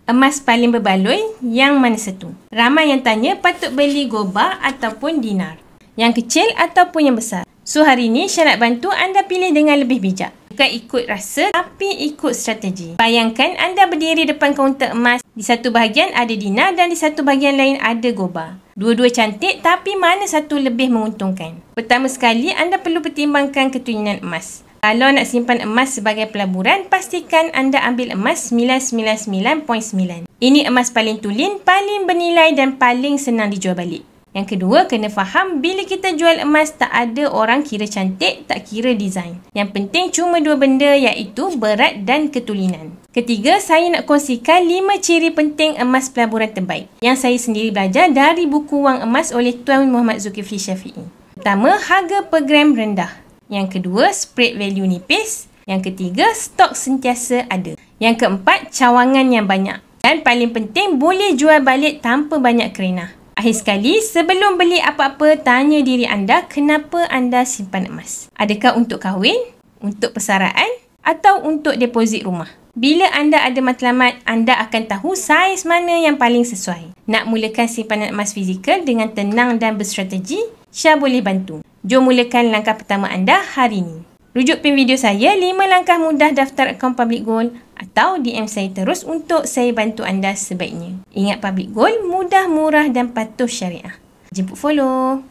Emas paling berbaloi yang mana satu? Ramai yang tanya patut beli goba ataupun dinar. Yang kecil ataupun yang besar. So hari ni Syah nak bantu anda pilih dengan lebih bijak. Bukan ikut rasa tapi ikut strategi. Bayangkan anda berdiri depan kaunter emas. Di satu bahagian ada dinar dan di satu bahagian lain ada goba. Dua-dua cantik tapi mana satu lebih menguntungkan? Pertama sekali anda perlu pertimbangkan ketulinan emas. Kalau nak simpan emas sebagai pelaburan, pastikan anda ambil emas 999.9. Ini emas paling tulen, paling bernilai dan paling senang dijual balik. Yang kedua, kena faham bila kita jual emas tak ada orang kira cantik, tak kira design. Yang penting cuma dua benda iaitu berat dan ketulinan. Ketiga, saya nak kongsikan 5 ciri penting emas pelaburan terbaik yang saya sendiri belajar dari buku Wang Emas oleh Tuan Muhammad Zulkifli Syafiee. Pertama, harga per gram rendah. Yang kedua, spread value nipis. Yang ketiga, stok sentiasa ada. Yang keempat, cawangan yang banyak. Dan paling penting, boleh jual balik tanpa banyak kerenah. Akhir sekali, sebelum beli apa-apa, tanya diri anda kenapa anda simpan emas. Adakah untuk kahwin, untuk persaraan atau untuk deposit rumah? Bila anda ada matlamat, anda akan tahu saiz mana yang paling sesuai. Nak mulakan simpanan emas fizikal dengan tenang dan berstrategi? Syah boleh bantu. Jom mulakan langkah pertama anda hari ini. Rujuk pin video saya 5 langkah mudah daftar akaun Public Gold atau DM saya terus untuk saya bantu anda sebaiknya. Ingat Public Gold mudah, murah dan patuh syariah. Jemput follow.